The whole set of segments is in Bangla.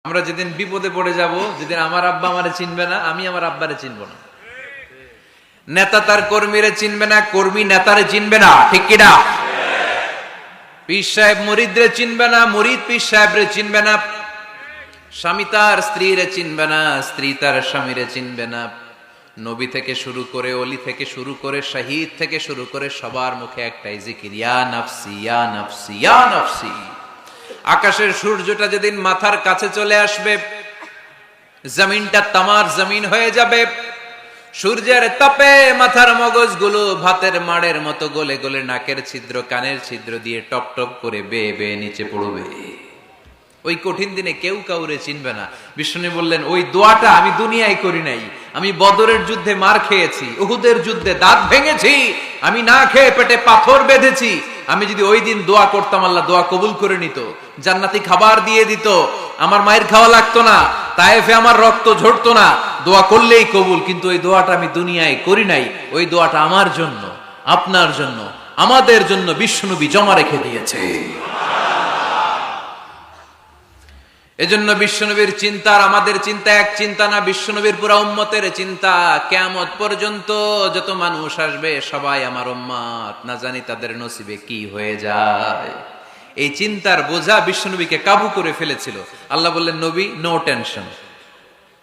আমরা যেদিন বিপদে পড়ে যাব, যেদিন আমার আব্বা আমারে চিনবে না, আমি আমার আব্বারে চিনব না, নেতা তার কর্মীরে চিনবে না, কর্মী নেতারে চিনবে না, ঠিক কিনা? পীর সাহেব মুরিদরে চিনবে না, মুরিদ পীর সাহেবরে চিনবে না, স্বামী তার স্ত্রীরে চিনবে না, স্ত্রী তার স্বামীরে চিনবে না। নবী থেকে শুরু করে, অলি থেকে শুরু করে, শহীদ থেকে শুরু করে সবার মুখে একটাই জিকির, ইয়া নাফসি ইয়া নাফসি ইয়া নাফসি। আকাশের সূর্যটা যেদিন মাথার কাছে চলে আসবে, জমিনটা তামার জমিন হয়ে যাবে, সূর্যের তাপে মাথার মগজগুলো ভাতের মাড়ের মতো গলে গলে নাকের ছিদ্র কানের ছিদ্র দিয়ে টপ টপ করে বেয়ে বেয়ে নিচে পড়বে। ওই কঠিন দিনে কেউ কাউরে চিনবে না। বিষ্ণু বললেন, ওই দোয়াটা আমি দুনিয়ায় করি নাই, আমি বদরের যুদ্ধে মার খেয়েছি, উহুদের যুদ্ধে দাঁত ভেঙেছি, আমি না খেয়ে পেটে পাথর বেঁধেছি। আমি যদি ওই দিন দোয়া করতাম, আল্লাহ দোয়া কবুল করে নিত, জান্নাতি খাবার দিয়ে দিত, আমার মায়ের খাওয়া লাগতো না, তায়েফে আমার রক্ত ঝরতো না, দোয়া করলেই কবুল। কিন্তু ওই দোয়াটা আমি দুনিয়ায় করি নাই, ওই দোয়াটা আমার জন্য, আপনার জন্য, আমাদের জন্য বিশ্বনবী জমা রেখে দিয়েছে। এজন্য বিশ্বনবীর চিন্তা আর আমাদের চিন্তা এক চিন্তা না, বিশ্বনবীর পুরা উম্মতের চিন্তা। কিয়ামত পর্যন্ত যত মানুষ আসবে সবাই আমার উম্মত, না জানি তাদের নসিবে কি হয়ে যায়। এই চিন্তার বোঝা বিশ্বনবীকে কাবু করে ফেলেছিল। আল্লাহ বললেন, নবী নো টেনশন,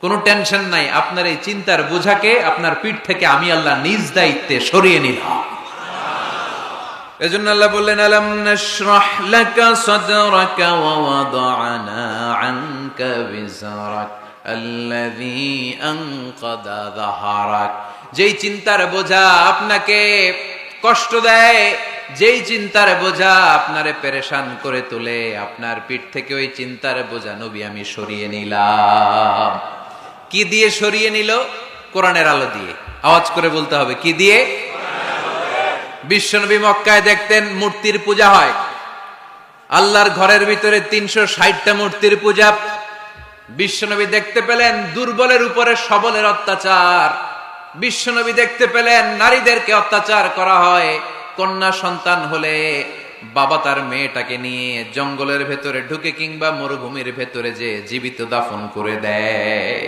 কোনো টেনশন নাই, আপনার এই চিন্তার বোঝাকে আপনার পিঠ থেকে আমি আল্লাহ নিজ দায়িত্বে সরিয়ে নিলাম। এজন্য আল্লাহ বললেন, আলাম নাশরাহ লাকা সাদরাকা ওয়া ওয়াদা'না আনকা বিজরাক আল্লাযী আনকাদা যাহরাক। যেই চিন্তার বোঝা আপনাকে কষ্ট দেয়, যেই চিন্তার বোঝা আপনারে পেরেশান করে তোলে, আপনার পিঠ থেকে ওই চিন্তার বোঝা নবী আমি সরিয়ে নিলাম। কি দিয়ে সরিয়ে নিল? কোরআনের আলো দিয়ে। আওয়াজ করে বলতে হবে, কি দিয়ে? বিশ্বনবী মক্কায় দেখতেন মূর্তির পূজা হয়, আল্লাহর ঘরের ভিতরে 360টা মূর্তির পূজা। বিশ্বনবী দেখতে পেলেন দুর্বলের উপরে সবলের অত্যাচার, বিশ্বনবী দেখতে পেলেন নারীদেরকে অত্যাচার করা হয়। কন্যা সন্তান হলে বাবা তার মেয়েটাকে নিয়ে জঙ্গলের ভেতরে ঢুকে কিংবা মরুভূমির ভেতরে যে জীবিত দাফন করে দেয়।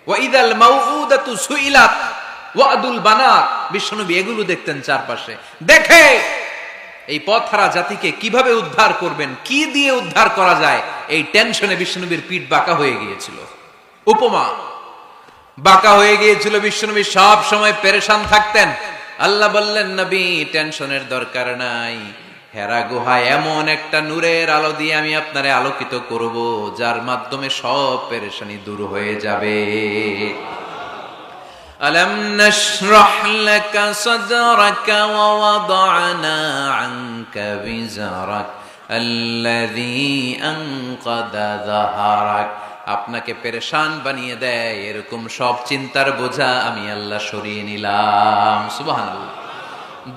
ওয়া ইদাল মাউউদাতু সুইলাত ওয়াদুল বানাত। বিশ্বনবী এগুলো দেখতেন চারপাশে, দেখে এই পথহারা জাতিকে কিভাবে উদ্ধার করবেন, কি দিয়ে উদ্ধার করা যায়, এই টেনশনে বিশ্বনবীর পিঠ বাঁকা হয়ে গিয়েছিল। উপমা বাঁকা হয়ে গিয়েছিল, বিশ্বনবী সব সময় পেরেশান থাকতেন। আল্লাহ বললেন, নবী টেনশনের দরকার নাই, হেরা গুহায় এমন একটা নূরের আলো দিয়ে আমি আপনারে আলোকিত করব, যার মাধ্যমে সব পেরেশানি দূর হয়ে যাবে। আলাম নাশরাহ লাকা সাদরাকা ওয়া ওয়াদা'না আনকা বিজরাক আল্লাযী আনকাদা যাহরাক। আপনাকে পেরেশান বানিয়ে দেয় এরকম সব চিন্তার বোঝা আমি আল্লাহ সরিয়ে নিলাম। সুবহানাল্লাহ।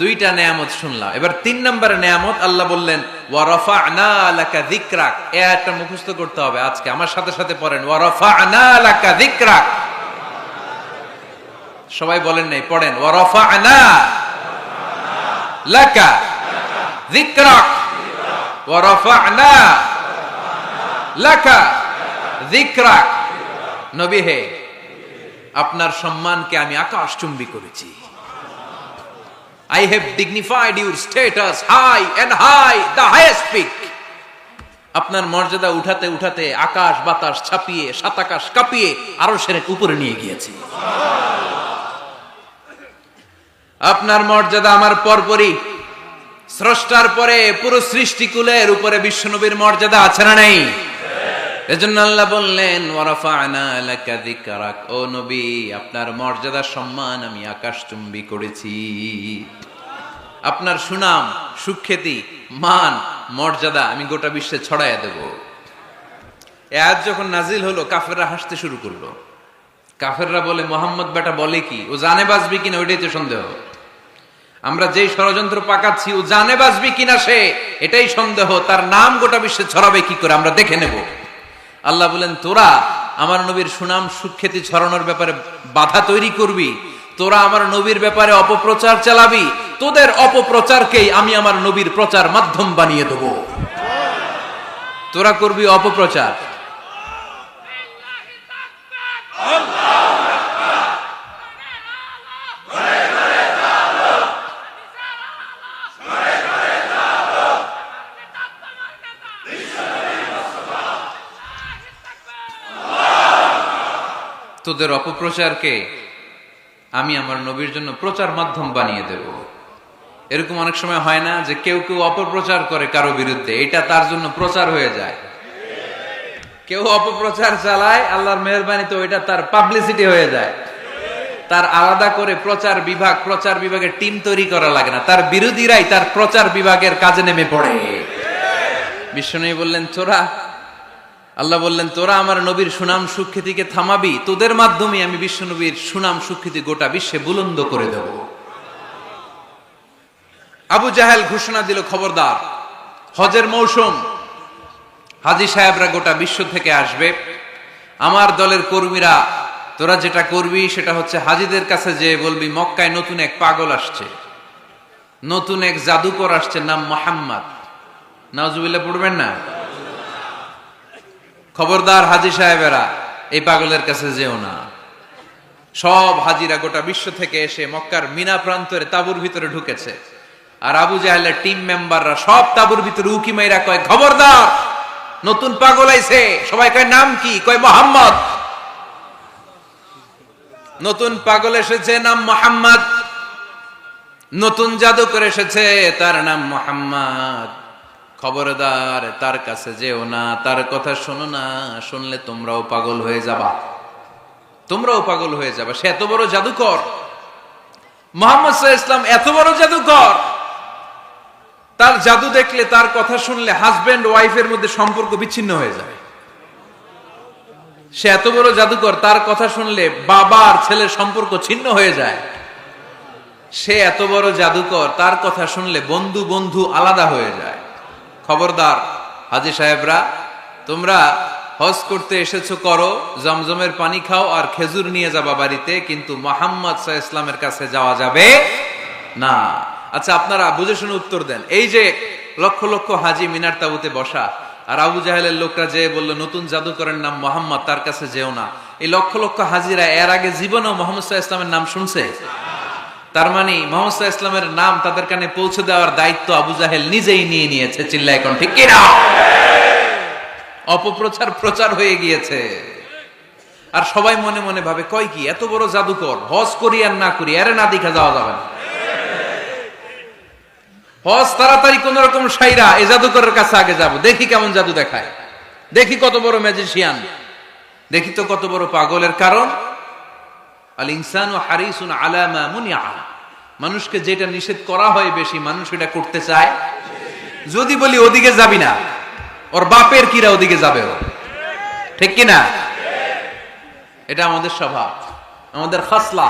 দুইটা নেয়ামত শুনলাম, এবার 3 নম্বর নেয়ামত আল্লাহ বললেন, ওয়া রাফা'না লাকা যিকরাক। এই আয়াতটা মুখস্থ করতে হবে আজকে, আমার সাথে সাথে পড়েন, ওয়া রাফা'না লাকা যিকরাক। সবাই বলেন নাই, পড়েন, ওয়া রাফা'না লাকা যিকরাক ওয়া রাফা'না লাকা যিকরাক। নবী হে, আপনার সম্মানকে আমি আকাশচুম্বী করেছি। I have dignified your status high and high, the highest peak. আপনার মর্যাদা উঠাতে উঠাতে আকাশ বাতাস ছাপিয়ে, সাত আকাশ কাঁপিয়ে আরশের উপরে নিয়ে গিয়েছি। আপনার মর্যাদা আমার পরপরই, স্রষ্টার পরে পুরো সৃষ্টিকুলের উপরে বিশ্বনবীর মর্যাদা আছে না নাই? এজন্য আল্লাহ বললেন, ওয়া রাফা'না লাকা যিকরাক। ও নবী, আপনার মর্যাদা সম্মান আমি আকাশচুম্বী করেছি। আপনার সুনাম, সুখ্যাতি, মান, মর্যাদা আমি গোটা বিশ্বে ছড়াইয়া দেব। এই আয়াত যখন নাজিল হলো, কাফেররা হাসতে শুরু করলো। কাফেররা বলে, মুহাম্মদ বেটা বলে কি, ও জানে বাঁচবি কিনা ওইটাই তো সন্দেহ। আমরা যেই ষড়যন্ত্র পাকাচ্ছি, ও জানে বাঁচবি কিনা সে এটাই সন্দেহ, তার নাম গোটা বিশ্বে ছড়াবে কি করে আমরা দেখে নেব। আল্লাহ বলেন, তোরা আমার নবীর সুনাম সুখ্যাতি ছড়ানোর ব্যাপারে বাধা তৈরি করবি, তোরা আমার নবীর ব্যাপারে অপপ্রচার চালাবি, তোদের অপপ্রচারকেই আমি আমার নবীর প্রচার মাধ্যম বানিয়ে দেব। তোরা করবি অপপ্রচার, তোদের অপপ্রচারকে আমি আমার নবীর জন্য প্রচার মাধ্যম বানিয়ে দেব। এরকম অনেক সময় হয় না যে কেউ কেউ অপপ্রচার করে কারো বিরুদ্ধে, এটা তার জন্য প্রচার হয়ে যায়। কেউ অপপ্রচার চালায়, আল্লাহর মেহেরবানিতে ওইটা তার পাবলিসিটি হয়ে যায়। তার আলাদা করে প্রচার বিভাগের টিম তৈরি করা লাগে না, তার বিরোধীরাই তার প্রচার বিভাগের কাজে নেমে পড়ে। বিশ্বনবী বললেন আল্লাহ বললেন তোরা আমার নবীর সুনাম সুখ্যাতিকে থামাবি, তোদের মাধ্যমে আমি বিশ্বনবীর সুনাম সুখ্যাতি গোটা বিশ্বে বুলন্দ করে দেব। আবু জাহেল ঘোষণা দিল, খবরদার, হজের মৌসুম, হাজী সাহেবরা গোটা বিশ্ব থেকে আসবে, আমার দলের কর্মীরা তোরা যেটা করবি সেটা হচ্ছে হাজীদের কাছে যে বলবি মক্কায় নতুন এক পাগল আসছে, নতুন এক জাদুকর আসছে, নাম মুহাম্মদ। নাউজুবিল্লাহ পড়বেন না? খবরদার হাজী সাহেবেরা এই পাগলের কাছে যেও না। সব হাজীরা গোটা বিশ্ব থেকে এসে মক্কার মিনা প্রান্তরে তাঁবুর ভিতরে ঢুকেছে, আর আবু জাহেলের টিম মেম্বাররা সব তাঁবুর ভিতরে উকি মাইরা কয়, খবরদার, নতুন পাগল আইছে। সবাই কয় নাম কি? কয় মুহাম্মদ। নতুন পাগল এসেছে, নাম মুহাম্মদ। নতুন জাদুকর এসেছে, তার নাম মুহাম্মদ। খবরদার, তার কাছে যেও না, তার কথা শোনো না, শুনলে তোমরাও পাগল হয়ে যাবা, তোমরাও পাগল হয়ে যাবা। সে এত বড় জাদুকর, মুহাম্মদ সাল্লাল্লাহু আলাইহি ওয়াসাল্লাম এত বড় জাদুকর, তার জাদু দেখলে, তার কথা শুনলে হাজবেন্ড ওয়াইফের মধ্যে সম্পর্ক বিচ্ছিন্ন হয়ে যায়। সে এত বড় জাদুকর, তার কথা শুনলে বাবা আর ছেলের সম্পর্ক ছিন্ন হয়ে যায়। সে এত বড় জাদুকর, তার কথা শুনলে বন্ধু বন্ধু আলাদা হয়ে যায়। খবরদার হাজী সাহেবরা, তোমরা হজ করতে এসেছো করো, জমজমের পানি খাও আর খেজুর নিয়ে যাবা বাড়িতে, কিন্তু মুহাম্মদ সাল্লাল্লাহু আলাইহি ওয়াসাল্লামের কাছে যাওয়া যাবে না। আচ্ছা, আপনারা বুঝে শুনে উত্তর দেন। এই যে লক্ষ লক্ষ হাজী মিনার তাঁবুতে বসা, আর আবু জাহেলের লোকটা যে বলল নতুন জাদুকরের নাম মুহাম্মদ, তার কাছে যেও না, এই লক্ষ লক্ষ হাজীরা এর আগে জীবনেও মুহাম্মদ সাল্লাল্লাহু আলাইহি ওয়াসাল্লামের নাম শুনছে? তার মানে মুহাম্মদ সাল্লাল্লাহু আলাইহি ওয়াসাল্লামের নাম তাদের কানে পৌঁছে দেওয়ার দায়িত্ব আবু জাহেল নিজেই নিয়ে নিয়েছে। চিল্লায় এখন ঠিক কি না? প্রচার হয়ে গিয়েছে। আর সবাই মনে মনে ভাবে, কয় কি এত বড় জাদুকর, হজ করি আর না করি এর না দেখা যাওয়া যাবে না। হজ তাড়াতাড়ি কোন রকম সাইরা এই জাদুকরের কাছে আগে যাব, দেখি কেমন জাদু দেখায়, দেখি কত বড় ম্যাজিশিয়ান, দেখি তো কত বড় পাগলের। কারণ আল ইনসানু হারিসুন আলা মা মুনিআ, মানুষকে যেটা নিষেধ করা হয় বেশি, মানুষ এটা করতে চায়। যদি বলি ওদিকে যাবি না, ওর বাপের কিরা ওদিকে যাবে, ও ঠিক কি না? এটা আমাদের স্বভাব, আমাদের খাসলা,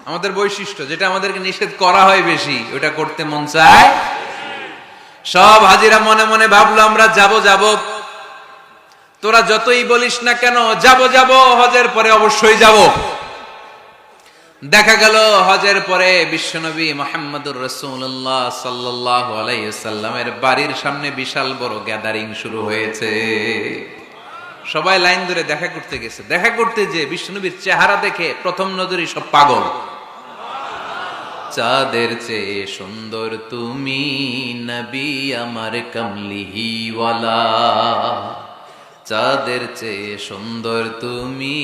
আমাদের বৈশিষ্ট্য, যেটা আমাদেরকে নিষেধ করা হয় বেশি, ওটা করতে মন চায়। সব হাজিরা মনে মনে ভাবলো আমরা যাব। তোরা যতই বলিস না কেন যাব, হজের পরে অবশ্যই যাব। দেখা গেল হজের পরে বিশ্বনবী মুহাম্মদুর রাসূলুল্লাহ সাল্লাল্লাহু আলাইহি ওয়াসাল্লামের বাড়ির সামনে বিশাল বড় গ্যাদারিং শুরু হয়েছে। সবাই লাইন ধরে দেখা করতে গেছে। দেখা করতে যে বিশ্বনবীর চেহারা দেখে প্রথম নজরে সব পাগল। চাঁদের চেয়ে সুন্দর তুমি নবী আমার কামলিওয়ালা, চাঁদের চেয়ে সুন্দর তুমি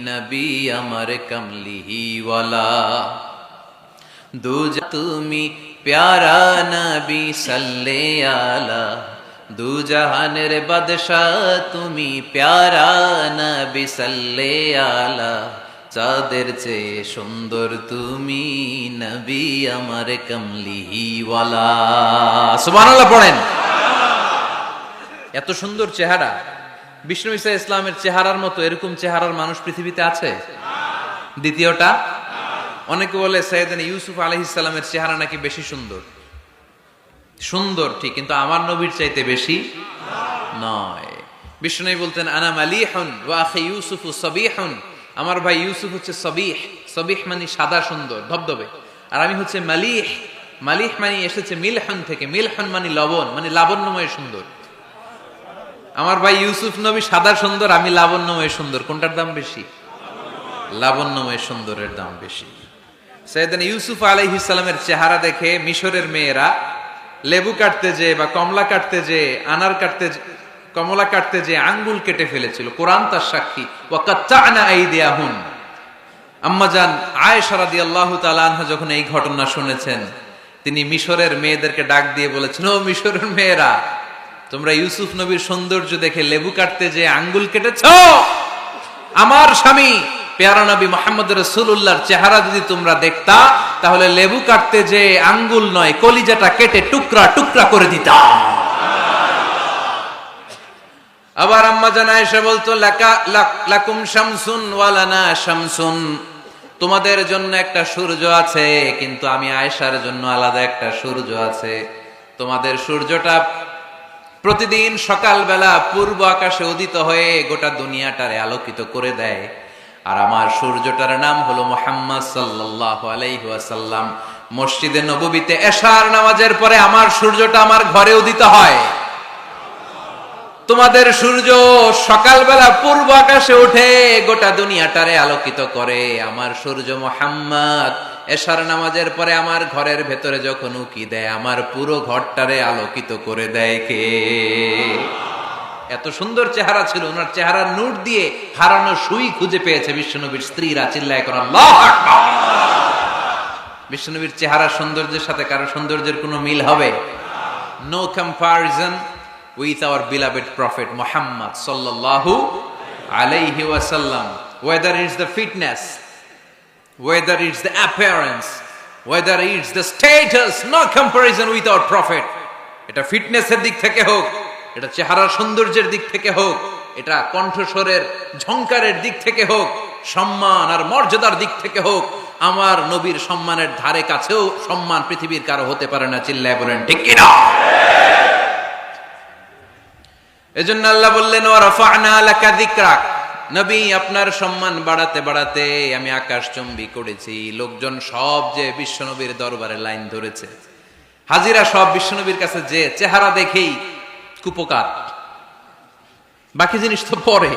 নবী আমার কামলিওয়ালা, দুজা তুমি প্যারা নবী সাল্লে আলা, দু জাহানের বাদশাহ তুমি প্যারা নবী সাল্লে আলা, চাঁদের চেয়ে সুন্দর তুমি নবী আমার কামলিওয়ালা। সুবহানাল্লাহ পড়েন। এত সুন্দর চেহারা, বিষ্ণু ঈসা ইসলামের চেহারার মতো এরকম চেহারার মানুষ পৃথিবীতে আছে? দ্বিতীয়টা, অনেকে বলে সাইয়েদনা ইউসুফ আলাইহিস সালামের চেহারা নাকি বেশি সুন্দর। সুন্দর ঠিক, কিন্তু আমার নবীর চাইতে বেশি নয়। বিষ্ণু বলতেন আনা মালিহুন ওয়া আখি ইউসুফু সাবিহুন, আমার ভাই ইউসুফ হচ্ছে সবিহ, সবিহ মানে সাদা সুন্দর ধবধবে, আর আমি হচ্ছে মালিহ, মালিহ মানে এসেছে মিলহন থেকে, মিলহন মানে লবণ, মানে লাবণ্যময় সুন্দর। আমার ভাই ইউসুফ নবী সাদা সুন্দর, আমি লাবণ্যময় সুন্দর। কোনটার দাম বেশি? লাবণ্যময় সুন্দরের দাম বেশি। সাইয়েদনা ইউসুফ আলাইহিস সালামের চেহারা দেখে মিশরের মেয়েরা লেবু কাটতে যে বা কমলা কাটতে যে, আনার কাটতে কমলা কাটতে যে আঙ্গুল কেটে ফেলেছিল, কোরআন তার সাক্ষী। ওয়াকাত্তা'না আইদিয়াহুম। আম্মাজান আয়েশা রাদিয়াল্লাহু তাআলা আনহা যখন এই ঘটনা শুনেছেন, তিনি মিশরের মেয়েদেরকে ডাক দিয়ে বলেছেন, ও মিশরের মেয়েরা, তোমরা ইউসুফ নবীর সৌন্দর্য দেখে লেবু কাটতে যে আঙ্গুল কেটেছ, আমার স্বামী পেয়ারা নবী মুহাম্মদ রাসূলুল্লাহর চেহারা যদি তোমরা দেখতা, তাহলে লেবু কাটতে যে আঙ্গুল নয়, কলিজাটা কেটে টুকরা টুকরা করে দিতা। আবার আম্মা জান আয়েশা বলতো, লাকুম শামসুন ওয়া লানা শামসুন, তোমাদের জন্য একটা সূর্য আছে, কিন্তু আমি আয়েশার জন্য আলাদা একটা সূর্য আছে। তোমাদের সূর্যটা প্রতিদিন সকালবেলা পূর্ব আকাশে উদিত হয়ে গোটা দুনিয়াটারে আলোকিত করে দেয়, আর আমার সূর্যটার নাম হলো মুহাম্মদ সাল্লাল্লাহু আলাইহি ওয়াসাল্লাম। মসজিদে নববীতে এশার নামাজের পরে আমার সূর্যটা আমার ঘরে উদিত হয়। তোমাদের সূর্য সকালবেলা পূর্ব আকাশে উঠে গোটা দুনিয়াটারে আলোকিত করে, আমার সূর্য মুহাম্মদ এশার নামাজের পরে আমার ঘরের ভেতরে যখন উকি দেয়, আমার পুরো ঘরটারে আলোকিত করে দেয় কে? এত সুন্দর চেহারা ছিল, ওনার চেহারার নূর দিয়ে হারানো সুই খুঁজে পেয়েছে বিশ্বনবীর স্ত্রীরা। চিল্লায় কোন আল্লাহু আকবার। বিশ্বনবীর চেহারা সৌন্দর্যের সাথে কারো সৌন্দর্যের কোনো মিল হবে? No comparison with our beloved prophet Muhammad sallallahu alayhi wasallam. Whether it's the fitness, whether it's the appearance, whether it's the status, no comparison with our prophet. এটা ফিটনেসের দিক থেকে হোক, এটা চেহারার সৌন্দর্যের দিক থেকে হোক, এটা কণ্ঠস্বরের ঝংকারের দিক থেকে হোক, সম্মান আর মর্যাদার দিক থেকে হোক, আমার নবীর সম্মানের ধারে কাছেও সম্মান পৃথিবীর কারো হতে পারে না। চিল্লায় বলেন ঠিক কি না? এজন্য আল্লাহ বললেন, ওয়া রাফা'না লাকা যিকরাক, নবী আপনার সম্মান বাড়াতে বাড়াতে আমি আকাশচুম্বী করেছি। লোকজন সব যে বিশ্বনবীর দরবারে লাইন ধরেছে, হাজিরা সব বিশ্বনবীর কাছে, যে চেহারা দেখেই কুপকাত, বাকি জিনিস তো পরে।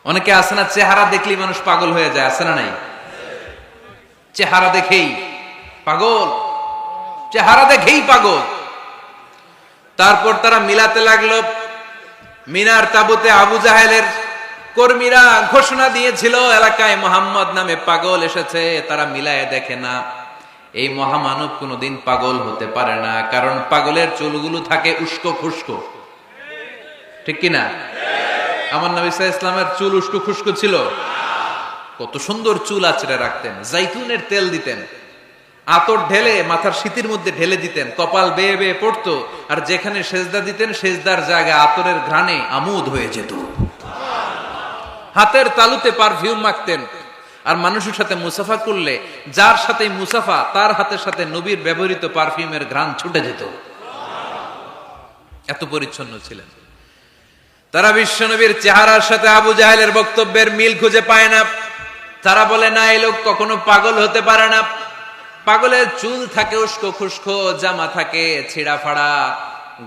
অনেকে আছে না, চেহারা দেখলেই মানুষ পাগল হয়ে যায়, আছে না নাই? চেহারা দেখেই পাগল, চেহারা দেখেই পাগল। তারপর তারা মিলাতে লাগলো, মিনার তাবুতে আবু জাহেলের কর্মীরা ঘোষণা দিয়েছিল এলাকায় মুহাম্মদ নামে পাগল এসেছে। তারা মিলায়ে দেখে না, এই মহামানব কোনোদিন পাগল হতে পারে না, কারণ পাগলের চুলগুলো থাকে উস্কো খুস্কো, ঠিক কিনা? আমার নবী সাল্লাল্লাহু আলাইহি ওয়াসাল্লামের চুল উস্কো খুস্কো ছিল? কত সুন্দর চুল আঁচড়ে রাখতেন, জাইতুনের তেল দিতেন, আতর ঢেলে মাথার শীতের মধ্যে ঢেলে দিতেন, কপাল বেয়ে বেয়ে পড়তো, আর যেখানে সেজদা দিতেন সেজদার জায়গা আতরের ঘ্রাণে আমোদ হয়ে যেত। হাতের তালুতে পারফিউম মাখতেন, আর মানুষের সাথে মুসাফা করলে যার সাথে মুসাফা তার হাতের সাথে নবীর ব্যবহৃত পারফিউমের ঘ্রাণ ছুটে যেত। এত পরিচ্ছন্ন ছিলেন তারা। বিশ্ব নবীর চেহারার সাথে আবু জাহেলের বক্তব্যের মিল খুঁজে পায় না। তারা বলে, না, এই লোক কখনো পাগল হতে পারে না। পাগলের চুল থাকে উস্কো খুস্কো, জামা থাকে ছিঁড়া ফাড়া,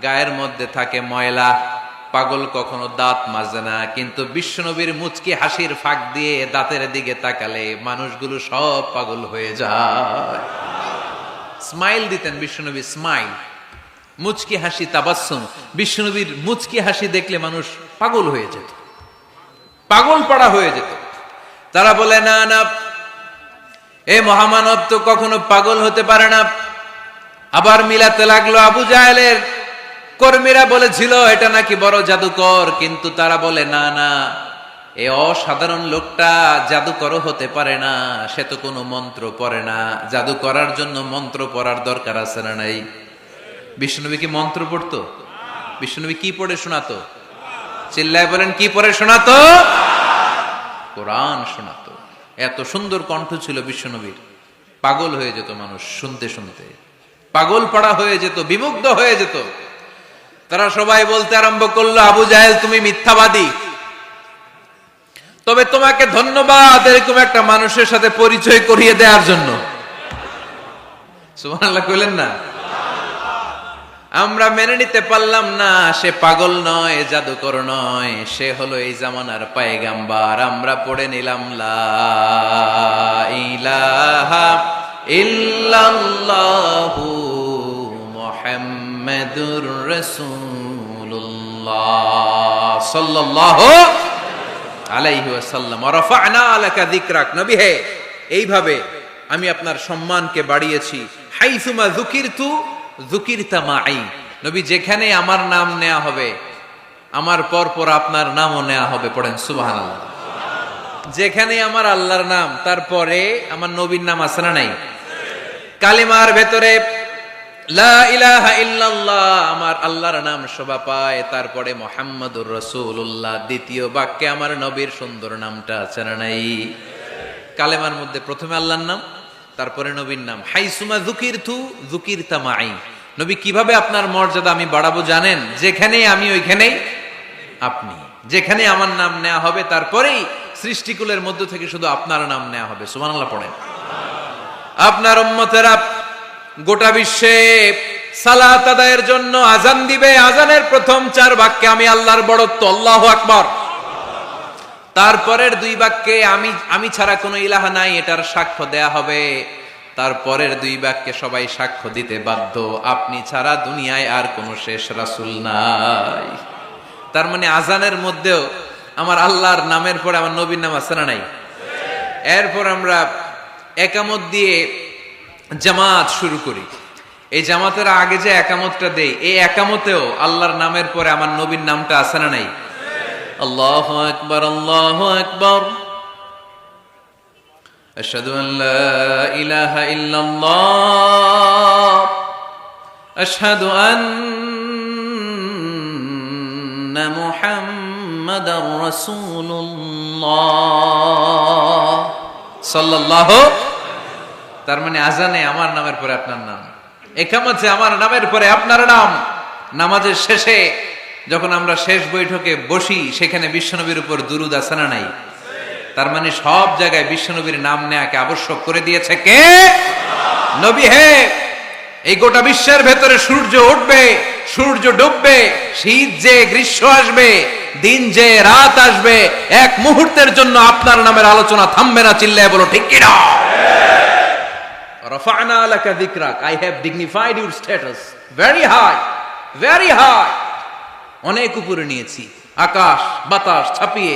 গায়ের মধ্যে থাকে ময়লা, পাগল কখনো দাঁত মাজে না। কিন্তু বিশ্বনবীর মুচকি হাসির ফাঁক দিয়ে দাঁতের দিকে তাকালে মানুষগুলো সব পাগল হয়ে যায়। স্মাইল দিতেন বিশ্বনবী, স্মাইল, মুচকি হাসি, তাবাসসুম। বিশ্বনবীর মুচকি হাসি দেখলে মানুষ পাগল হয়ে যেত, পাগল পাড়া হয়ে যেত। তারা বলে, না না, এ মহামানব তো কখনো পাগল হতে পারে না। আবার মিলাতে লাগলো। আবু জাহেলের কর্মীরা বলেছিল এটা নাকি বড় জাদুকর, কিন্তু তারা বলে, না না, এই অসাধারণ লোকটা জাদুকর হতে পারে না, সে তো কোনো মন্ত্র পড়ে না। জাদু করার জন্য মন্ত্র পড়ার দরকার আছে না নাই? বিষ্ণুনবী কি মন্ত্র পড়তো? বিষ্ণুনবী কি পড়ে শোনাতো? চিল্লায় বলেন, কি পড়ে শোনাতো? কোরআন শোনাতো। এত সুন্দর কণ্ঠ ছিল বিশ্বনবীর, পাগল হয়ে যেত মানুষ শুনতে শুনতে, পাগল পাড়া হয়ে যেত, বিমুগ্ধ হয়ে যেত। তারা সবাই বলতে আরম্ভ করলো, আবু জাহেল তুমি মিথ্যাবাদী, তবে তোমাকে ধন্যবাদ এরকম একটা মানুষের সাথে পরিচয় করিয়ে দেওয়ার জন্য। সুবহানাল্লাহ কইলেন না? আমরা মেনে নিতে পারলাম না সে পাগল নয়, জাদুকর নয়, সে হলো এই জামানার পয়গাম্বার। আমরা পড়ে নিলাম লা ইলাহা ইল্লাল্লাহু মুহাম্মাদুর রাসূলুল্লাহ। রাসূলুল্লাহ সাল্লাল্লাহু আলাইহি ওয়াসাল্লাম। ওয়া রাফা'না লাকা যিকরাক, নবী হে এইভাবে আমি আপনার সম্মানকে বাড়িয়েছি। হাইসুমা যুকিরতু যুকিরতা মাই, নবী যেখানে আমার নাম নেওয়া হবে আমার পর পর আপনার নামও নেওয়া হবে। পড়েন সুবহানাল্লাহ। যেখানে আমার আল্লাহর নাম তারপরে আমার নবীর নাম আছে না নাই? কালিমার ভেতরে লা ইলাহা ইল্লাল্লাহ আমার আল্লাহর নাম শোভা পায়, তারপরে মুহাম্মাদুর রাসূলুল্লাহ দ্বিতীয় বাক্যে আমার নবীর সুন্দর নামটা আছে না নাই? কালেমার মধ্যে প্রথমে আল্লাহর নাম, তারপরে নবীর নাম। হাইসুমা যুকিরতু যুকিরতা মাই, নবী কিভাবে আপনার মর্যাদা আমি বাড়াবো জানেন? যেখানেই আমি ওইখানেই আপনি, যেখানে আমার নাম নেওয়া হবে তারপরেই সৃষ্টিকুলের মধ্য থেকে শুধু আপনার নাম নেওয়া হবে। সুবহানাল্লাহ পড়েন। আপনার উম্মতেরা গোটা বিশ্বে সালাত আদায়ের জন্য আজান দিবে, আজানের প্রথম 4 বাক্যে আমি আল্লাহর বড়ত্ব আল্লাহু আকবার, তারপরের 2 বাক্যে আমি ছাড়া কোনো ইলাহা নাই এটার সাক্ষ্য দেয়া হবে, তারপরের 2 বাক্যে সবাই সাক্ষ্য দিতে বাধ্য আপনি ছাড়া দুনিয়ায় আর কোনো শেষ রাসূল নাই। তার মানে আজানের মধ্যেও আমার আল্লাহর নামের পরে আমার নবীর নাম আছে না নাই? এরপর আমরা একামত দিয়ে জামাত শুরু করি। এই জামাতের আগে যে একামতটা দেই, এই একামতেও আল্লাহর নামের পরে আমার নবীর নামটা আছে না নাই? আল্লাহু আকবার, আল্লাহু আকবার, আশহাদু আন লা ইলাহা ইল্লাল্লাহ, আশহাদু আন্না মুহাম্মাদার রাসূলুল্লাহ সাল্লাল্লাহু। তার মানে আজানে আমার নামের পরে আপনার নাম, একামতে আমার নামের পরে আপনার নাম। নামাজের শেষে যখন আমরা শেষ বৈঠকে বসি সেখানে বিশ্বনবীর উপর দুরূদ আছে না নাই? তার মানে সব জায়গায় বিশ্বনবীর নাম নেয়াকে আবশ্যক করে দিয়েছে কে? নবী হে। এই গোটা বিশ্বের ভেতরে সূর্য উঠবে, সূর্য ডুববে, শীত যে গ্রীষ্ম আসবে, দিন যে রাত আসবে, এক মুহূর্তের জন্য আপনার নামের আলোচনা থামবে না। চিল্লায় বলো ঠিক কি না? রাফা'না লাকা যিকরাক, I have dignified your status very high, very high, অনেক উপরে নিয়েছি। আকাশ বাতাস ছাপিয়ে,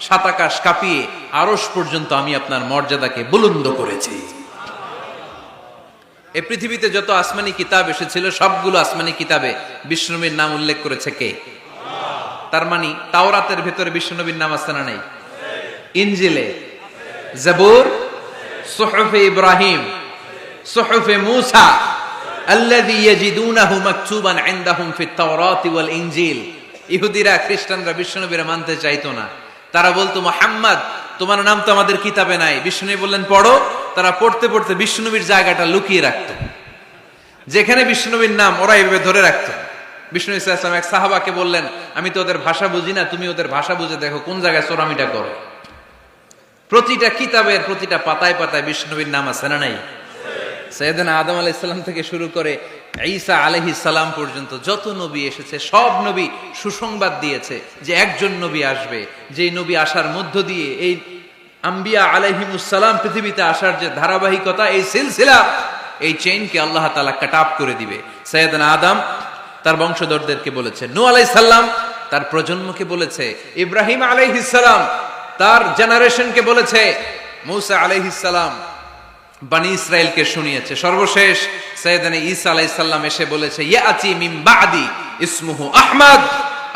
7 আকাশ কাঁপিয়ে আরশ পর্যন্ত আমি আপনার মর্যাদাকে বুলন্দ করেছি। এই পৃথিবীতে যত আসমানি কিতাব এসেছিল সবগুলো আসমানি কিতাবে বিষ্ণুনবীর নাম উল্লেখ করেছে কে? তার মানে তাওরাতের ভেতরে বিষ্ণুনবীর নাম আছে না নাই? ইনজিলে, জাবুর, সুহুফে ইব্রাহিম, সুহুফে মূসা, আল্লাযী ইয়াজিদুনাহু মাকতুবান ইনদাহুম ফিত তাওরাতি ওয়াল ইনজিল। ইহুদিরা খ্রিস্টানরা বিষ্ণুনবীরে মানতে চাইতো না। তারা বলতো মুহাম্মদ তোমার নাম তো আমাদের কিতাবে নাই। বিষ্ণু বললেন পড়ো। তারা পড়তে পড়তে বিষ্ণুনবীর জায়গাটা লুকিয়ে রাখতো। যেখানে বিষ্ণুনবীর নাম ওরা এভাবে ধরে রাখতো। বিষ্ণু ইসা ইসলাম এক সাহাবাকে বললেন আমি তো ওদের ভাষা বুঝি না, তুমি ওদের ভাষা বুঝে দেখো কোন জায়গায় চোরামিটা করো। প্রতিটা কিতাবের প্রতিটা পাতায় পাতায় বিষ্ণুনবীর নাম আছে না নাই? সাইয়েদনা আদম আলাইহিস সালাম থেকে শুরু করে ঈসা আলাইহিস সালাম পর্যন্ত যত নবী এসেছে সব নবী সুসংবাদ দিয়েছে যে একজন নবী আসবে, যেই নবী আসার মধ্য দিয়ে এই আম্বিয়া আলাইহিমুস সালাম পৃথিবীতে আসার যে ধারাবাহিকতা, এই সিলসিলা, এই চেইনকে আল্লাহ তাআলা কাট অফ করে দিবে। সাইয়েদনা আদম তার বংশধরদেরকে বলেছে, নূহ আলাইহিস সালাম তার প্রজন্মকে বলেছে, ইব্রাহিম আলাইহিস সালাম তার জেনারেশনকে বলেছে, মূসা আলাইহিস সালাম বনি ইসরাইলকে শুনিয়েছে। সর্বশেষ সাইয়েদনা ঈসা আলাইহিস সালাম এসে বলেছে, ইয়াতি মিন বাদি ইসমুহু আহমদ,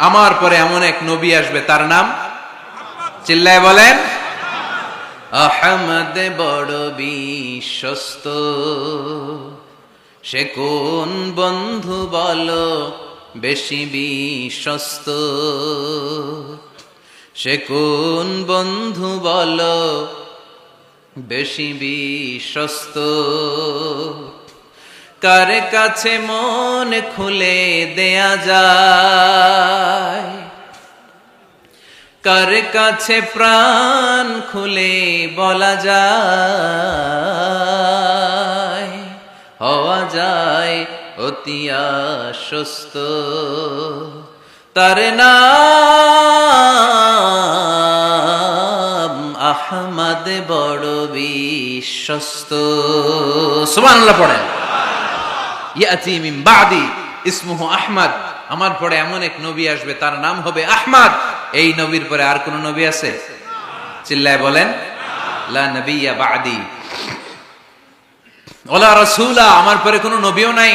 আমার পরে এমন এক নবী আসবে তার নাম চিল্লায় বলেন আহমদ। বড় বিশ্বস্ত সে কোন বন্ধু বলো বেশি বিশ্বস্ত, সে কোন বন্ধু বলো বেশি বিশ্বস্ত, কার কাছে মন খুলে দেয়া যায়, কার কাছে প্রাণ খুলে বলা যায়, হওয়া যায় অতি আশ্বস্ত, তার নাম আহমদ বড় বিশ্বস্ত। সুবহানাল্লাহ পড়েন। ইয়াতি মিন বাদি ইসমুহু আহমদ, আমার পরে এমন এক নবী আসবে, তার নাম হবে আহমদ। এই নবীর পরে আর কোন নবী আছে? চিল্লায় বলেন, লা নবিয়্যা বা'দি ওয়ালা রাসূলা। আমার পরে কোনো নবীও নাই,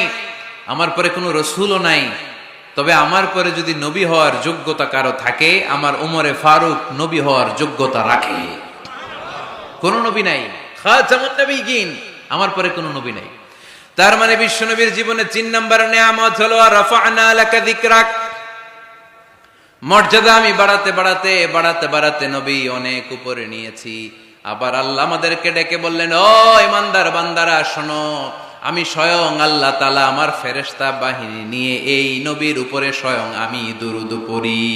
আমার পরে কোনো রাসূলও নাই। তবে আমার পরে যদি নবী হওয়ার যোগ্যতা কারো থাকে, আমার ওমরে ফারুক নবী হওয়ার যোগ্যতা রাখে। কোন নবী নাই, খাতামুন নবিয়্যিন, আমার পরে কোনো নবী নাই। তার মানে বিশ্ব নবীর জীবনে 3 নম্বর নিয়ামত হলো রাফা'না লাকা যিকরাক। মর্যাদা আমি বাড়াতে বাড়াতে বাড়াতে বাড়াতে নবী অনেক উপরে নিয়েছি। আবার আল্লাহ আমাদেরকে ডেকে বললেন, ও ইমানদার বান্দারা শোনো, আমি স্বয়ং আল্লাহ তাআলা আমার ফেরেশতা বাহিনী নিয়ে এই নবীর উপরে স্বয়ং আমি দুরূদ পড়ি।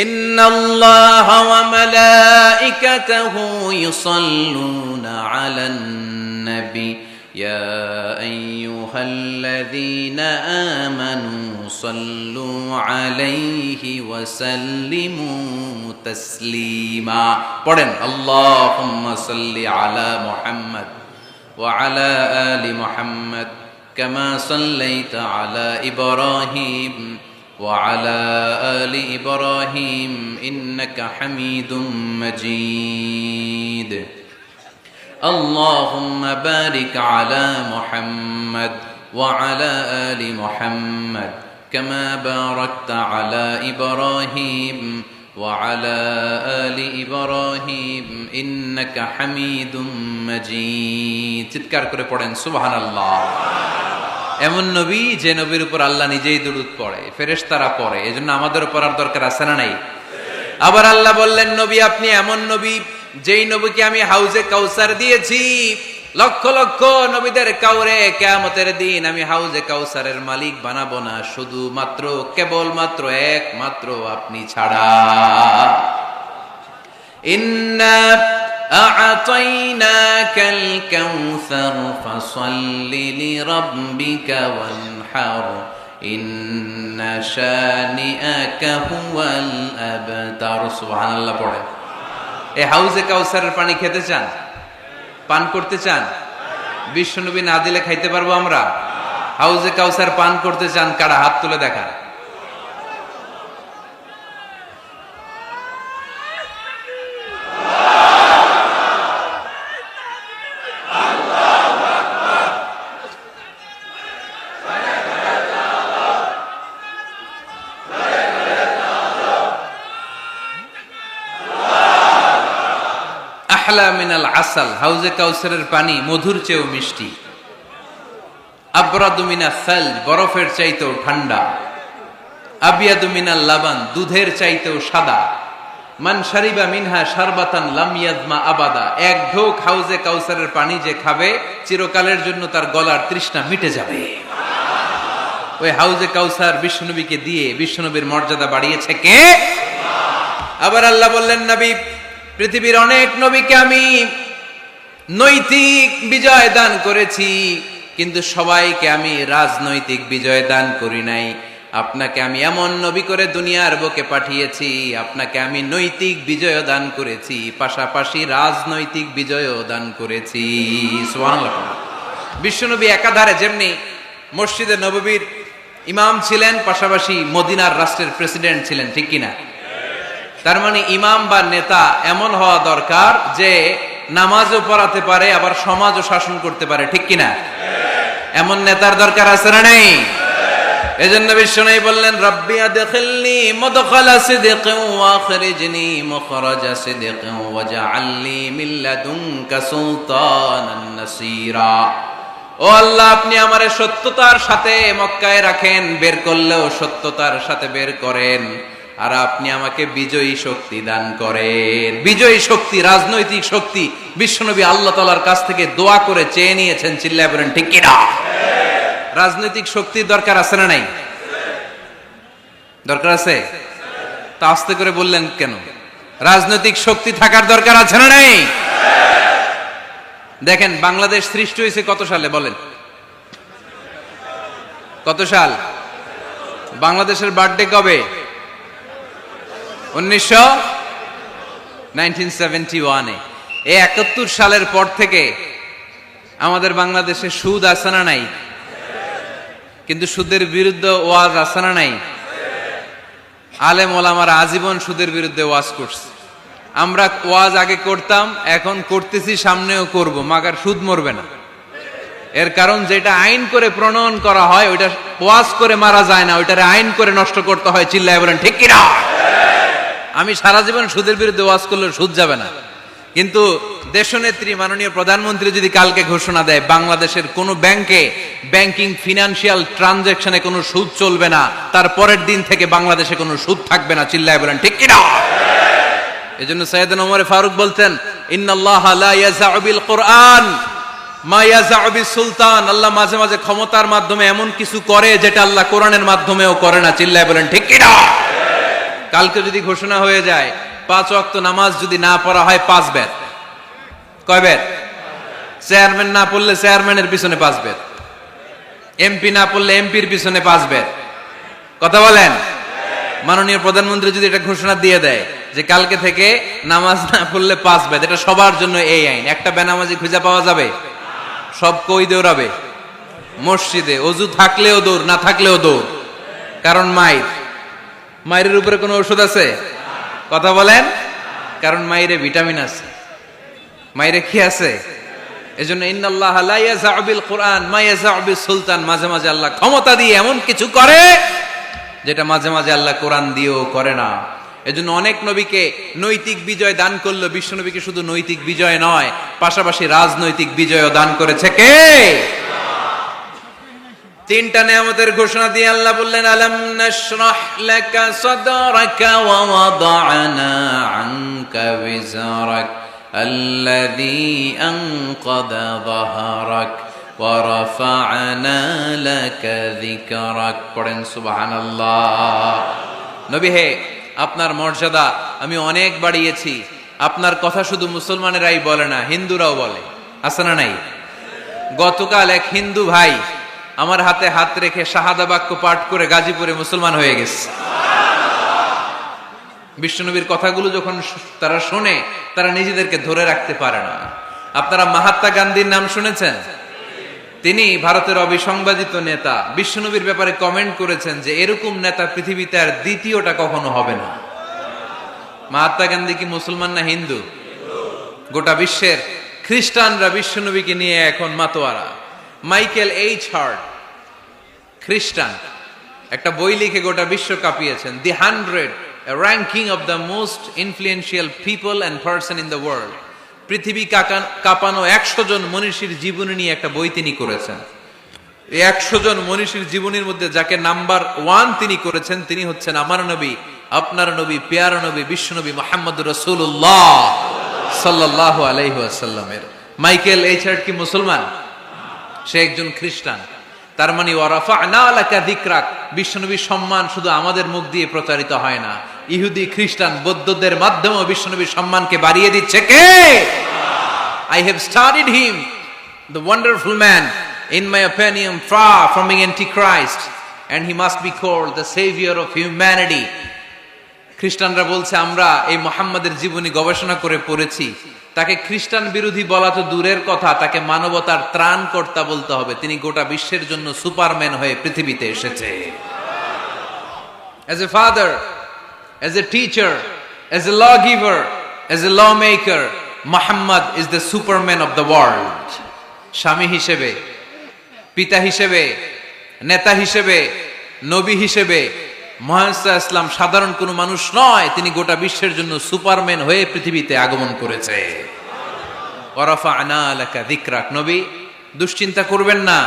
ইন্নাল্লাহা ওয়া মালাইকাতাহু ইউসাল্লুনা আলান নবী ইয়া আইয়ুহাল্লাযীনা আমানু সাল্লু আলাইহি ওয়া সাল্লিমু তাসলিমা। পড়েন, আল্লাহুম্মা সাল্লি আলা মুহাম্মদ ওয়া আলা আলি মুহাম্মদ কামা সাল্লাইতা আলা ইব্রাহিম ওয়া আলা আলি ইব্রাহিম ইন্নাকা হামিদুম মাজিদ। আল্লাহুম্মা বারিক আলা মুহাম্মদ ওয়া আলা আলি মুহাম্মদ কামা বারাকতা আলা ইব্রাহিম ওয়া আলা আলি ইব্রাহিম ইন্নাকা হামিদুম মাজিদ। চিৎকার করে পড়েন সুবহানাল্লাহ। এমন নবী যে নবীর উপর আল্লাহ নিজেই দুরূদ পড়ে, ফেরেশতারা পড়ে, এজন্য আমাদের উপর আর দরকার আছে না নাই? আবার আল্লাহ বললেন, নবী আপনি এমন নবী যেই নবীকে আমি হাউজে কাউসার দিয়েছি। লক্ষ লক্ষ নবীদের কাউরে কিয়ামতের দিন আমি হাউজে কাউসারের মালিক বানাবো না, শুধুমাত্র কেবলমাত্র একমাত্র আপনি ছাড়া। ইন্না আ'তাইনাকাল কাউসার ফাসাল্লি লিরাব্বিকা ওয়ানহার ইন্না শানিআকা হুয়াল আবতার। সুবহানাল্লাহ পড়ে। এই হাউজে কাউসারের পানি খেতে চান, পান করতে চান? বিশ্বনবী না দিলে খাইতে পারবো আমরা? হাউজে কাউসার পান করতে চান কারা? হাত তুলে দেখান। আহলা মিনাল আসাল, হাউজে কাউসারের পানি মধুর চেয়েও মিষ্টি। আবরাদু মিনাস সালজ, বরফের চাইতেও ঠান্ডা। আবিয়াদু মিনাল লাবান, দুধের চাইতেও সাদা। মান শারিবা মিনহা শারবাতান লাম ইয়াজমা আবাদা, এক ঢোক হাউজে কাউসারের পানি যে খাবে চিরকালের জন্য তার গলার তৃষ্ণা মিটে যাবে। ওই হাউজে কাউসার বিশ্বনবীকে দিয়ে বিশ্বনবীর মর্যাদা বাড়িয়েছে কে? আবার আল্লাহ বললেন, নবী পৃথিবীর অনেক নবীকে আমি নৈতিক বিজয় দান করেছি, কিন্তু সবাইকে আমি রাজনৈতিক বিজয় দান করি নাই। আপনাকে আমি এমন নবী করে দুনিয়ার বুকে পাঠিয়েছি, আপনাকে আমি নৈতিক বিজয় দান করেছি, পাশাপাশি রাজনৈতিক বিজয়ও দান করেছি। সুবহানাল্লাহ। বিশ্বনবী একাধারে যেমনি মসজিদে নববীর ইমাম ছিলেন, পাশাপাশি মদিনার রাষ্ট্রের প্রেসিডেন্ট ছিলেন, ঠিক কিনা? তার মানে ইমাম বা নেতা এমন হওয়া দরকার যে নামাজও পড়াতে পারে, আবার সমাজও শাসন করতে পারে, ঠিক কিনা? এমন নেতার দরকার আছে না নেই? এজন্য বিশ্বনবী বললেন, রব্বি আদখিলনি মুদখালা সিদকিন ওয়া আখরিজনি মুখরাজা সিদকিন ওয়াজআলনি মিন লাদুনকা সুলতানান নাসীরা। ও আল্লাহ, আপনি আমারে সত্যতার সাথে মক্কায় রাখেন, বের করলেও সত্যতার সাথে বের করেন, আর আপনি আমাকে বিজয়ী শক্তি দান করেন। বিজয়ী শক্তি, রাজনৈতিক শক্তি বিশ্বনবী আল্লাহ তাআলার কাছ থেকে দোয়া করে চেয়ে নিয়েছেন। চিল্লায় বলেন ঠিক কিনা? রাজনৈতিক শক্তির দরকার আছে না নাই? দরকার আছে? তা আস্তে করে বললেন কেন? রাজনৈতিক শক্তি থাকার দরকার আছে না নাই? দেখেন, বাংলাদেশ সৃষ্টি হয়েছে কত সালে বলেন? কত সাল? বাংলাদেশের বার্থডে কবে? 1971-এ। এই 71 সালের পর থেকে আমাদের বাংলাদেশে সুদ আছে না নাই? কিন্তু সুদের বিরুদ্ধে ওয়াজ আছে না নাই? আলেম ওলামারা আজীবন সুদের বিরুদ্ধে ওয়াজ করছে। আমরা ওয়াজ আগে করতাম, এখন করতেছি, সামনেও করব, মাগার সুদ মরবে না। এর কারণ যেটা আইন করে প্রণয়ন করা হয় ওইটা ওয়াজ করে মারা যায় না, ওইটারে আইন করে নষ্ট করতে হয়। চিল্লায় বলেন ঠিক কিনা? আমি সারা জীবন সুদের বিরুদ্ধে ওয়াজ করলে সুদ যাবে না, কিন্তু দেশনেত্রী মাননীয় প্রধানমন্ত্রী যদি কালকে ঘোষণা দেয় বাংলাদেশের কোন ব্যাংকে ব্যাংকিং ফিনান্সিয়াল ট্রানজাকশনে কোনো সুদ চলবে না, তার পরের দিন থেকে বাংলাদেশে কোনো সুদ থাকবে না। চিল্লায় বলেন ঠিক কিনা? এজন্য সাইয়েদনা ওমর ফারুক বলতেন, ইন্নাল্লাহা লা ইয়াযাউ বিল কুরআন মা ইয়াযাউ বিস সুলতান। আল্লাহ মাঝে মাঝে ক্ষমতার মাধ্যমে এমন কিছু করে যেটা আল্লাহ কোরআনের মাধ্যমেও করে না। চিল্লায় বলেন ঠিক কিনা? কালকে যদি ঘোষণা হয়ে যায় 5 ওয়াক্ত নামাজ যদি না পড়া হয় 5 বেত। কয় বেত? চেয়ারম্যান না পড়লে চেয়ারম্যানের পিছনে 5 বেত, এমপি না পড়লে এমপির পিছনে 5 বেত। কথা বলেন? মাননীয় প্রধানমন্ত্রী যদি এটা ঘোষণা দিয়ে দেয় যে কালকে থেকে নামাজ না পড়লে 5 বেত, এটা সবার জন্য এই আইন। একটা বেনামাজি খুঁজে পাওয়া যাবে? সব কই দৌড়াবে? মসজিদে। অজু থাকলেও দৌড়, না থাকলেও দৌড়। কারণ মায়ের উপরে কোনো ওষুধ আছে? কথা বলেন? কারণ মায়েরে ভিটামিন আছে, মায়েরে কি আছে? এজন্য ইন্নাল্লাহা লা ইয়াযাউ বিল কুরআন মা ইয়াযাউ বিস সুলতান। মাঝে মাঝে আল্লাহ ক্ষমতা দিয়ে এমন কিছু করে যেটা মাঝে মাঝে আল্লাহ কোরআন দিয়েও করে না। এজন্য অনেক নবীকে নৈতিক বিজয় দান করলো, বিশ্ব নবীকে শুধু নৈতিক বিজয় নয়, পাশাপাশি রাজনৈতিক বিজয়ও দান করেছে কে? তিনটা নিয়ামতের ঘোষণা দিয়ে আল্লাহ বললেন, আলাম নাশরাহ লাকা সাদরাকা ওয়া ওয়াদা'না আনকা বিজরাক আল্লাযী আনকাযা যাহরাক ওয়া রাফা'না লাকা যিকরাক। পড়েন সুবহানাল্লাহ। নবী হে, আপনার মর্যাদা আমি অনেক বাড়িয়েছি। আপনার কথা শুধু মুসলমানেরাই বলে না, হিন্দুরাও বলে। আছে না নাই? গতকাল এক হিন্দু ভাই আমার হাতে হাত রেখে শাহাদা বাক্য পাঠ করে গাজীপুরে মুসলমান হয়ে গেছে। বিশ্বনবীর কথাগুলো যখন তারা শোনে, তারা নিজেদেরকে ধরে রাখতে পারে না। আপনারা মহাত্মা গান্ধীর নাম শুনেছেন? তিনি ভারতের অবিসংবাদিত নেতা। বিশ্বনবীর ব্যাপারে কমেন্ট করেছেন যে এরকম নেতা পৃথিবীতে আর দ্বিতীয়টা কখনো হবে না। মহাত্মা গান্ধী কি মুসলমান না হিন্দু? গোটা বিশ্বের খ্রিস্টানরা বিশ্বনবীকে নিয়ে এখন মাতোয়ারা। মাইকেল এইচ হার্ট, খ্রিস্টান, একটা বই লিখে গোটা বিশ্ব কাঁপিয়েছেন, দি 100 ranking of the most influential people and person in the world. পৃথিবী কাঁপানো 100 জন মনীষীর জীবনী নিয়ে একটা বই তিনি করেছেন। এই 100 জন মনীষীর জীবনীর মধ্যে যাকে নাম্বার 1 তিনি করেছেন, তিনি হচ্ছেন আমার নবী, আপনার নবী, পেয়ারা নবী, বিশ্বনবী মুহাম্মদুর রাসূলুল্লাহ সাল্লাল্লাহু আলাইহি ওয়াসাল্লামের। মাইকেল এইচ হার্ট কি মুসলমান? সে একজন খ্রিস্টান। তার মানে ওয়া রাফা'না লাকা যিকরাক, বিশ্বনবীর সম্মান শুধু আমাদের মুখ দিয়ে প্রচারিত হয় না, ইহুদি, খ্রিস্টান, বৌদ্ধদের মাধ্যমেও বিশ্বনবীর সম্মানকে বাড়িয়ে দিচ্ছে কে? I have studied him, the wonderful man, in my opinion, far from being antichrist, and he must be called the savior of humanity. খ্রিস্টানরা বলছে আমরা এই মুহাম্মাদের জীবনী গবেষণা করে পড়েছি, তাকে খ্রিস্টান বিরোধী বলা তো দূরের কথা, তাকে মানবতার ত্রাণকর্তা বলতে হবে। তিনি গোটা বিশ্বের জন্য সুপারম্যান হয়ে পৃথিবীতে এসেছে। As a father, as a teacher, as a lawgiver, as a lawmaker, Muhammad is the superman of the world. স্বামী হিসেবে, পিতা হিসেবে, নেতা হিসেবে, নবী হিসেবে মুহাম্মদ ইসলাম সাধারণ কোনো মানুষ নয়, তিনি গোটা বিশ্বের জন্য সুপারম্যান হয়ে পৃথিবীতে আগমন করেছে। ওয়া রাফা'না লাকা যিকরাক। নবী, দুশ্চিন্তা করবেন না,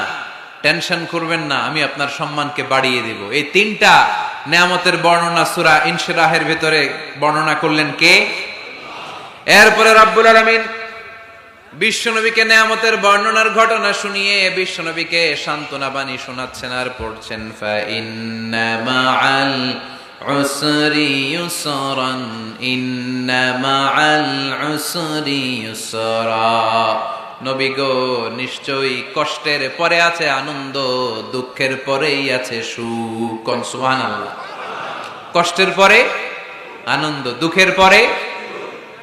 টেনশন করবেন না, আমি আপনার সম্মানকে বাড়িয়ে দেব। এই তিনটা নিয়ামতের বর্ণনা সূরা ইনশিরাহের ভিতরে বর্ণনা করলেন কে? এরপরে রব্বুল আলামিন বিশ্বনবীকে নিয়ামতের বর্ণনার ঘটনা শুনিয়ে বিশ্বনবীকে সান্ত্বনা বাণী শোনাচ্ছেন আর পড়ছেন, ফা ইন্না মাআল উসরি ইউসরান, ইন্না মাআল উসরি ইউসরা। নবী গো, নিশ্চয়ই কষ্টের পরে আছে আনন্দ, দুঃখের পরেই আছে সুখ। সুবহানাল্লাহ। কষ্টের পরে আনন্দ, দুঃখের পরে।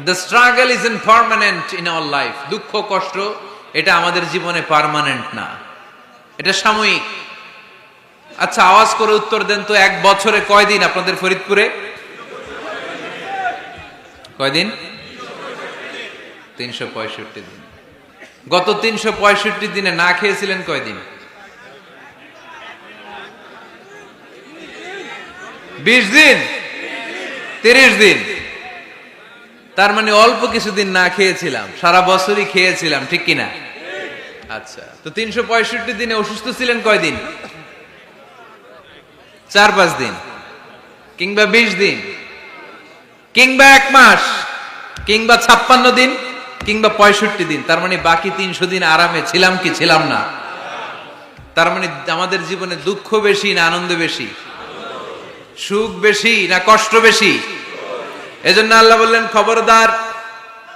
The struggle isn't permanent in our life. দুঃখ কষ্ট এটা আমাদের জীবনে পার্মানেন্ট না, এটা সাময়িক। আচ্ছা আওয়াজ করে উত্তর দেন তো, এক বছরে কয়দিন আপনাদের ফরিদপুরে? কয়দিন? 365 দিন। গত 365 দিনে না খেয়েছিলেন কয়দিন? 20 দিন, 30 দিন। তার মানে অল্প কিছুদিন না খেয়েছিলাম, সারা বছরই খেয়েছিলাম, ঠিক কিনা? আচ্ছা, তো 365 দিনে অসুস্থ ছিলেন কয়দিন? 4-5 দিন, কিংবা 20 দিন, কিংবা 1 মাস, কিংবা 56 দিন, কিংবা 65 দিন। তার মানে বাকি 300 দিন আরামে ছিলাম কি ছিলাম না? তার মানে আমাদের জীবনে দুঃখ বেশি না আনন্দ বেশি? সুখ বেশি না কষ্ট বেশি? এজন্য আল্লাহ বললেন, খবরদার,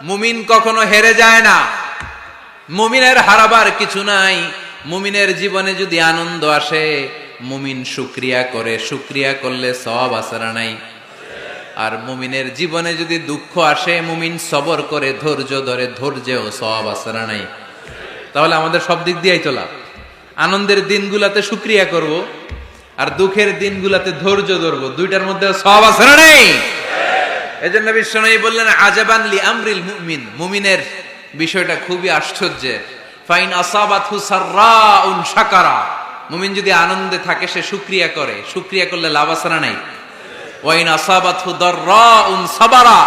মুমিন কখনো হেরে যায় না। মুমিনের হারাবার কিছু নাই। মুমিনের জীবনে যদি আনন্দ আসে, মুমিন শুকরিয়া করে, শুকরিয়া করলে সওয়াব আছে না নাই? আর মুমিনের জীবনে যদি দুঃখ আসে, মুমিন সবর করে, ধৈর্য ধরে, ধৈর্যেও সওয়াব আছে না নাই? তাহলে আমাদের সব দিক দিয়েই তো লাভ। আনন্দের দিনগুলাতে শুকরিয়া করব, আর দুঃখের দিনগুলাতে ধৈর্য ধরবো, দুইটার মধ্যে সওয়াব আছে না নাই? এজন্য বিশ্বনবী বললেন, আজাবান লি আমরিল মুমিন, মুমিনের বিষয়টা খুবই আশ্চর্যের। ফাইন আসাবাতহু সাররাউন শাকারা, মুমিন যদি আনন্দে থাকে সে শুকরিয়া করে, শুকরিয়া করলে লাভ আছে না নাই? ওয়াইন আসাবাতহু দাররাউন সাবারা,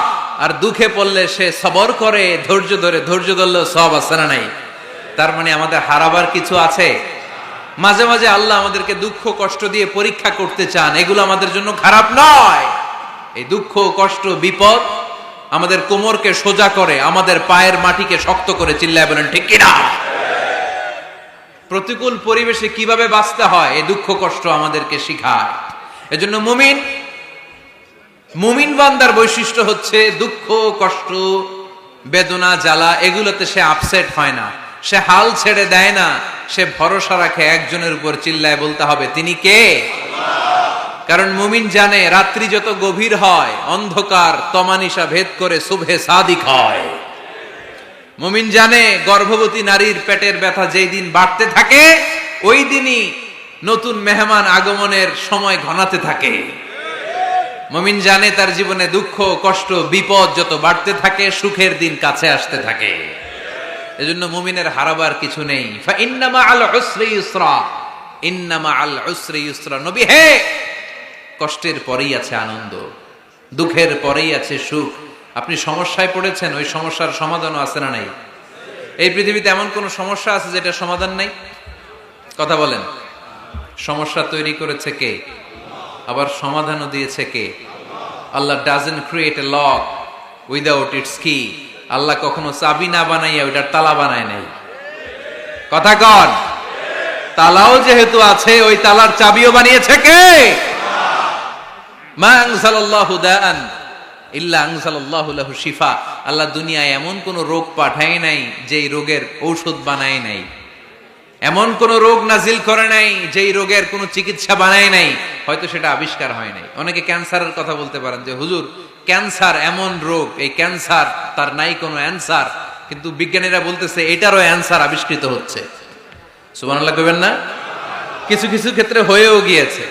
আর দুঃখে পড়লে সে সবর করে, ধৈর্য ধরে, ধৈর্য ধরলে সওয়াব আছে না নাই? তার মানে আমাদের হারাবার কিছু আছে? মাঝে মাঝে আল্লাহ আমাদেরকে দুঃখ কষ্ট দিয়ে পরীক্ষা করতে চান, এগুলো আমাদের জন্য খারাপ নয়। এই দুঃখ কষ্ট বিপদ আমাদের কোমরকে সোজা করে, আমাদের পায়ের মাটিকে শক্ত করে, চিল্লায় বলেন ঠিক কিনা? প্রতিকূল পরিবেশে কিভাবে বাঁচতে হয় এই দুঃখ কষ্ট আমাদেরকে শিখায়। এজন্য মুমিন বান্দার বৈশিষ্ট্য হচ্ছে দুঃখ কষ্ট বেদনা জ্বালা এগুলোতে সে আপসেট হয় না, সে হাল ছেড়ে দেয় না, সে ভরসা রাখে একজনের উপর, চিল্লায় বলতে হবে তিনি কে? কারণ মুমিন জানে রাত্রি যত গভীর হয়, অন্ধকার তমানিসা ভেদ করে সুবহে সাদিক হয়। মুমিন জানে গর্ভবতী নারীর পেটের ব্যথা যেই দিন বাড়তে থাকে, ওই দিনই নতুন মেহমান আগমনের সময় ঘনাতে থাকে। মুমিন জানে তার জীবনে দুঃখ কষ্ট বিপদ যত বাড়তে থাকে, সুখের দিন কাছে আসতে থাকে। এজন্য মুমিনের হারাবার কিছু নেই। ফা ইন্না মাআল উসরি ইউসরা, ইন্না মাআল উসরি ইউসরা। নবী হে, কষ্টের পরেই আছে আনন্দ, দুঃখের পরেই আছে সুখ। আপনি সমস্যায় পড়েছেন, ওই সমস্যার সমাধানও আছে না নাই? এই পৃথিবীতে এমন কোন সমস্যা আছে যেটা সমাধান নাই? কথা বলেন। সমস্যা তৈরি করেছে কে? আবার সমাধানও দিয়েছে কে? Allah doesn't create a lock without its key. Allah কখনো চাবি না বানাইয়া ওইটার তালা বানায় নাই। কথা কন। তালাও যেহেতু আছে, ওই তালার চাবিও বানিয়েছে কে? মা আনজালাল্লাহু দাআন ইল্লা আনজালাল্লাহু লাহু শিফা। আল্লাহ দুনিয়ায় এমন কোন রোগ পাঠায় নাই যেই রোগের ঔষধ বানায় নাই, এমন কোন রোগ নাজিল করে নাই যেই রোগের কোন চিকিৎসা বানায় নাই, হয়তো সেটা আবিষ্কার হয় নাই। অনেকে ক্যান্সারের কথা বলতে পারেন যে হুজুর ক্যান্সার এমন রোগ, এই ক্যান্সার তার নাই কোনো অ্যান্সার, কিন্তু বিজ্ঞানীরা বলতেছে এটারও অ্যান্সার আবিষ্কৃত হচ্ছে। সুবহানাল্লাহ কইবেন না? কিছু কিছু ক্ষেত্রে হয়েও গিয়েছে।